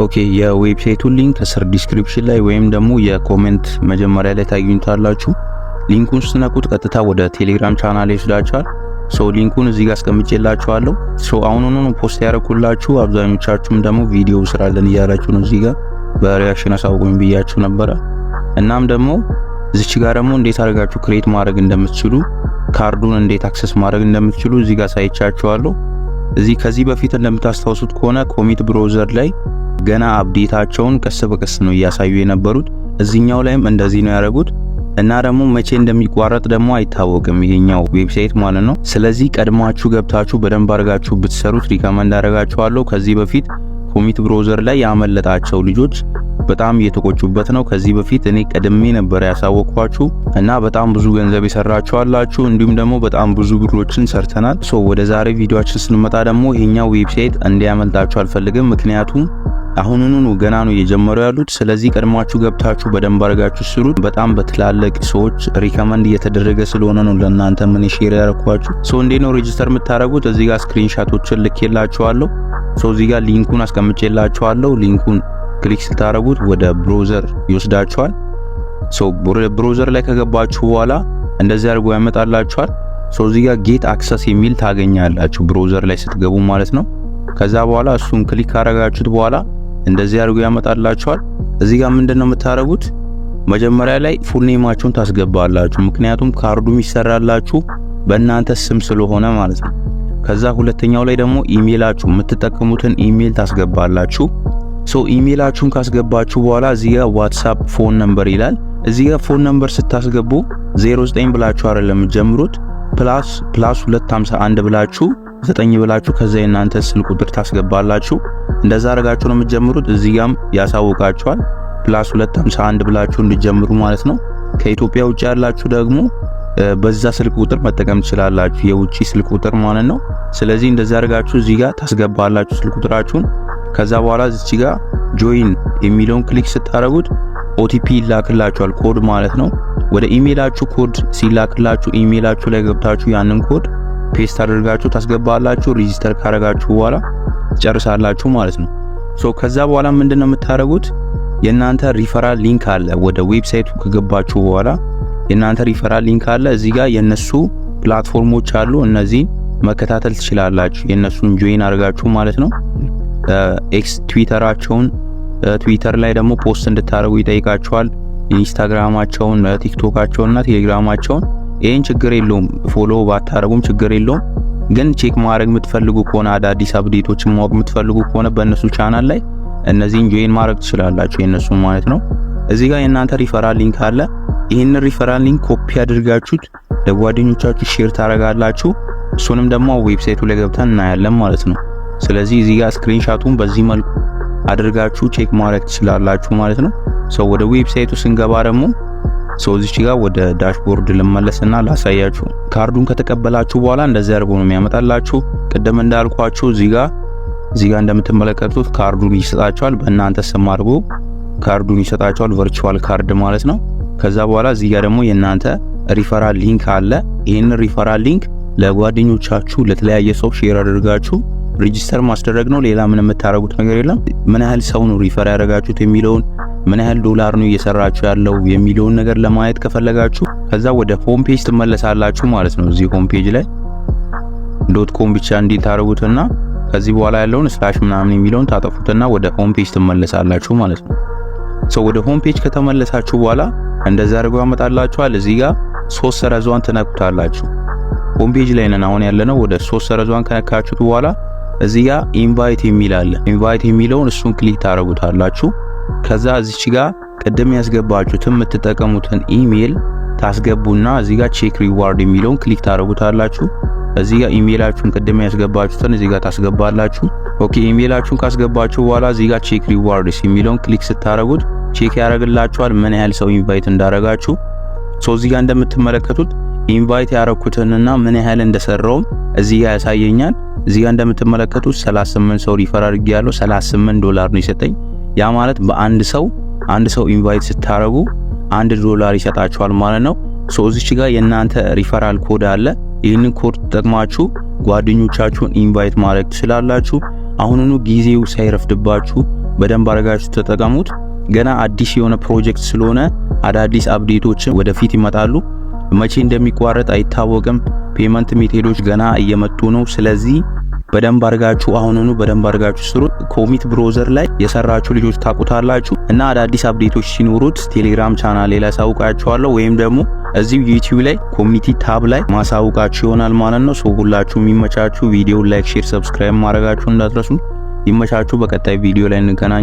ኦኬ የዌብሳይቱን ሊንክ ከስር ዲስክሪፕሽን ላይ ወይም ደግሞ የኮሜንት መጀመሪያ ላይ ታገኙታላችሁ። ሊንኩን ስትነኩት ቀጥታ ወደ ቴሌግራም ቻናል ይወስዳችኋል። ሊንኩን እዚህ ጋር አስቀምጬላችኋለሁ። አሁኑኑ ፖስት ያደረኩላችሁ። አብዛኞቻችሁም ደግሞ ቪዲዮ ስራለን እያላችሁ ነው እዚህ ጋር በሪአክሽን አሳውቁኝ ብያችሁ ነበረ። እናም ደግሞ እዚች ጋር ደግሞ እንዴት አድርጋችሁ ክሬት ማድረግ እንደምትችሉ ካርዱን እንዴት አክሰስ ማድረግ እንደምትችሉ እዚህ ጋር ሳይቻችኋለሁ። ከዚህ በፊት እንደምታስታውሱት ከሆነ ኮሚት ብራውዘር ላይ ገና አፕዴታቸውን ቀስ በቀስ ነው እያሳዩ የነበሩት። እዚህኛው ላይም እንደዚህ ነው ያደረጉት እና ደግሞ መቼ እንደሚቋረጥ ደግሞ አይታወቅም ይሄኛው ዌብሳይት ማለት ነው። ስለዚህ ቀድማችሁ ገብታችሁ በደንብ አድርጋችሁ ብትሰሩት ሪከመንድ አደርጋችኋለሁ። ከዚህ በፊት ኮሚት ብራውዘር ላይ ያመለጣቸው ልጆች በጣም እየተቆጩበት ነው። ከዚህ በፊት እኔ ቀድሜ ነበር ያሳወቅኳችሁ እና በጣም ብዙ ገንዘብ የሰራችሁ አላችሁ፣ እንዲሁም ደግሞ በጣም ብዙ ብሮችን ሰርተናል። ወደ ዛሬ ቪዲዮአችን ስንመጣ ደግሞ ይሄኛው ዌብሳይት እንዲያመልጣችሁ አልፈልግም። ምክንያቱም አሁኑኑ ገና ነው እየጀመሩ ያሉት። ስለዚህ ቀድማችሁ ገብታችሁ በደንብ አድርጋችሁ ስሩት። በጣም በትላልቅ ሰዎች ሪከመንድ እየተደረገ ስለሆነ ነው ለእናንተ ምን ሼር ያደረኳችሁ። እንዴት ነው ሬጂስተር የምታደርጉት? እዚህ ጋር ስክሪንሻቶችን ልኬላችኋለሁ። እዚህ ጋር ሊንኩን አስቀምጬላችኋለሁ። ሊንኩን ክሊክ ስታደርጉት ወደ ብራውዘር ይወስዳችኋል። ብራውዘር ላይ ከገባችሁ በኋላ እንደዚህ አድርጎ ያመጣላችኋል። እዚህ ጋር ጌት አክሰስ የሚል ታገኛላችሁ ብራውዘር ላይ ስትገቡ ማለት ነው። ከዛ በኋላ እሱን ክሊክ ካደረጋችሁት በኋላ እንደዚህ አድርጎ ያመጣላችኋል። እዚህ ጋር ምንድነው የምታደርጉት? መጀመሪያ ላይ ፉል ኔማችሁን ታስገባላችሁ፣ ምክንያቱም ካርዱ የሚሰራላችሁ በእናንተ ስም ስለሆነ ማለት ነው። ከዛ ሁለተኛው ላይ ደግሞ ኢሜይላችሁ የምትጠቀሙትን ኢሜይል ታስገባላችሁ። ኢሜይላችሁን ካስገባችሁ በኋላ እዚህ ጋር ዋትስአፕ ፎን ነምበር ይላል። እዚህ ጋር ፎን ነምበር ስታስገቡ 09 ብላችሁ አይደለም ጀምሩት፣ ፕላስ 251 ብላችሁ 9 ብላችሁ ከዛ የናንተ ስልክ ቁጥር ታስገባላችሁ። እንደዛ አድርጋችሁ ነው የምትጀምሩት። እዚህ ጋርም ያሳውቃችኋል ፕላስ 251 ብላችሁ እንድጀምሩ ማለት ነው። ከኢትዮጵያ ውጭ ያላችሁ ደግሞ በዛ ስልክ ቁጥር መጠቀም ትችላላችሁ፣ የውጪ ስልክ ቁጥር ማለት ነው። ስለዚህ እንደዛ አድርጋችሁ እዚህ ጋር ታስገባላችሁ ስልክ ቁጥራችሁን። ከዛ በኋላ እዚህ ጋር ጆይን የሚለውን ክሊክ ስታደርጉት ኦቲፒ ይላክላችኋል፣ ኮድ ማለት ነው። ወደ ኢሜይላችሁ ኮድ ሲላክላችሁ ኢሜይላችሁ ላይ ገብታችሁ ያንን ኮድ ፔስት አድርጋችሁ ታስገባላችሁ። ሬጂስተር ካደረጋችሁ በኋላ ጨርሳላችሁ ማለት ነው። ከዛ በኋላ ምንድነው የምታደርጉት? የናንተ ሪፈራል ሊንክ አለ። ወደ ዌብሳይቱ ከገባችሁ በኋላ የናንተ ሪፈራል ሊንክ አለ። እዚህ ጋር የነሱ ፕላትፎርሞች አሉ። እነዚህ መከታተል ትችላላችሁ፣ የነሱን ጆይን አድርጋችሁ ማለት ነው። ኤክስ ትዊተራቸውን ትዊተር ላይ ደግሞ ፖስት እንድታደርጉ ይጠይቃችኋል። ኢንስታግራማቸውን፣ ቲክቶካቸውንና ቴሌግራማቸውን። ይሄን ችግር የለውም ፎሎ ባታረጉም ችግር የለውም። ግን ቼክ ማድረግ የምትፈልጉ ከሆነ አዳዲስ አፕዴቶችን ማወቅ የምትፈልጉ ከሆነ በእነሱ ቻናል ላይ እነዚህን ጆይን ማድረግ ትችላላችሁ፣ የነሱ ማለት ነው። እዚህ ጋር የናንተ ሪፈራል ሊንክ አለ። ይሄን ሪፈራል ሊንክ ኮፒ አድርጋችሁት ለጓደኞቻችሁ ሼር ታረጋላችሁ። እሱንም ደግሞ ዌብሳይቱ ላይ ገብተን እናያለን ማለት ነው። ስለዚህ እዚህ ጋር ስክሪንሻቱን በዚህ መልኩ አድርጋችሁ ቼክ ማድረግ ትችላላችሁ ማለት ነው። ወደ ዌብሳይቱ ስንገባ ደግሞ እዚች ጋር ወደ ዳሽቦርድ ልመለስና ላሳያችሁ። ካርዱን ከተቀበላችሁ በኋላ እንደዚህ አድርጎ ነው የሚያመጣላችሁ። ቅድም እንዳልኳችሁ እዚህ ጋር እንደምትመለከቱት ካርዱን ይሰጣችኋል። በእናንተ ስም አድርጎ ካርዱን ይሰጣችኋል፣ ቨርቹዋል ካርድ ማለት ነው። ከዛ በኋላ እዚህ ጋር ደግሞ የናንተ ሪፈራል ሊንክ አለ። ይሄን ሪፈራል ሊንክ ለጓደኞቻችሁ ለተለያየ ሰው ሼር አድርጋችሁ ሬጂስተር ማስደረግ ነው። ሌላ ምን የምታረጉት ነገር የለም። ምን ያህል ሰው ነው ሪፈር ያደረጋችሁት የሚለውን፣ ምን ያህል ዶላር ነው እየሰራችሁ ያለው የሚለውን ነገር ለማየት ከፈለጋችሁ ከዛ ወደ ሆም ፔጅ ትመለሳላችሁ ማለት ነው። እዚህ ሆም ፔጅ ላይ .com ብቻ እንዲታረጉትና ከዚህ በኋላ ያለውን ስላሽ ምናምን የሚለውን ታጠፉትና ወደ ሆም ፔጅ ትመለሳላችሁ ማለት ነው። ወደ ሆም ፔጅ ከተመለሳችሁ በኋላ እንደዛ አድርጎ ያመጣላችኋል። እዚህ ጋር 3 ሰረዟን ትነኩታላችሁ። ሆም ፔጅ ላይ ነን አሁን ያለነው። ወደ 3 ሰረዟን ከነካችሁት በኋላ እዚህ ጋር ኢንቫይት የሚል አለ። ኢንቫይት የሚለውን እሱን ክሊክ ታረጉታላችሁ። ከዛ እዚች ጋር ቀደም ያስገባችሁትን የምትጠቀሙትን ኢሜል ታስገቡና እዚህ ጋር ቼክ ሪዋርድ የሚለውን ክሊክ ታረጉታላችሁ። እዚህ ጋር ኢሜላችሁን ቀደም ያስገባችሁትን እዚህ ጋር ታስገባላችሁ። ኦኬ ኢሜላችሁን ካስገባችሁ በኋላ እዚህ ጋር ቼክ ሪዋርድስ የሚለውን ክሊክ ስታረጉት ቼክ ያደርግላችኋል ምን ያህል ሰው ኢንቫይት እንዳረጋችሁ። እዚህ ጋር እንደምትመለከቱት ኢንቫይት ያረኩትንና ምን ያህል እንደሰራውም እዚህ ጋር ያሳየኛል። እዚህ ጋር እንደምትመለከቱት 38 ሰው ሪፈር አድርጌያለሁ። $38 ነው የሰጠኝ። ያ ማለት በአንድ ሰው ኢንቫይት ስታረጉ $1 ይሰጣችኋል ማለት ነው። እዚች ጋር የናንተ ሪፈራል ኮድ አለ። ይህንን ኮድ ተጠቅማችሁ ጓደኞቻችሁን ኢንቫይት ማድረግ ትችላላችሁ። አሁኑኑ ጊዜው ሳይረፍድባችሁ በደንብ አድርጋችሁ ተጠቀሙት። ገና አዲስ የሆነ ፕሮጀክት ስለሆነ አዳዲስ አፕዴቶች ወደፊት ይመጣሉ። መቼ እንደሚቋረጥ አይታወቅም። ፔመንት ሜቴዶች ገና እየመጡ ነው። ስለዚህ በደንብ አድርጋችሁ አሁኑኑ በደንብ አድርጋችሁ ስሩ። ኮሚት ብሮዘር ላይ የሰራችሁ ልጆች ታቁታላችሁ እና አዳዲስ አፕዴቶች ሲኖሩት ቴሌግራም ቻናሌ ላይ ሳውቃችኋለሁ ወይም ደግሞ እዚሁ ዩቲዩብ ላይ ኮሚቲ ታብ ላይ ማሳውቃችሁ ይሆናል ማለት ነው። ሰው ሁላችሁ የሚመቻችሁ ቪዲዮ ላይክ፣ ሼር፣ ሰብስክራይብ ማድረጋችሁ እንዳትረሱ። ይመቻችሁ። በቀጣይ ቪዲዮ ላይ እንገናኝ።